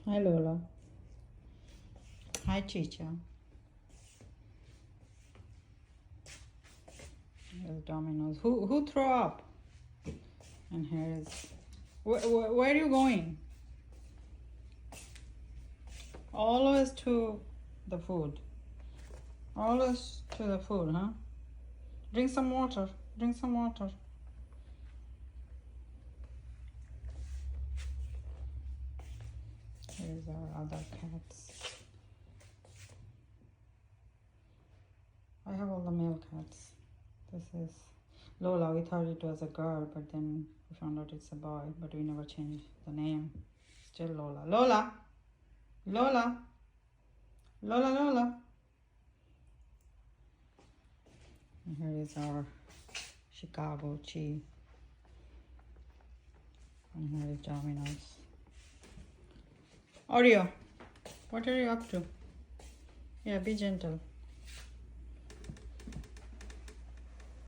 Hi Lola. Hi Chicha. Here's Domino's. Who throw up? And here is. Where are you going? Always to the food. Always to the food, huh? Drink some water. Drink some water. Here's our other cats. I have all the male cats. This is Lola. We thought it was a girl, but then we found out it's a boy, but we never changed the name. Still Lola. Lola! Lola! Lola, Lola! And here is our Chicago Chi. And here is Domino's. Oreo, what are you up to? Yeah, be gentle.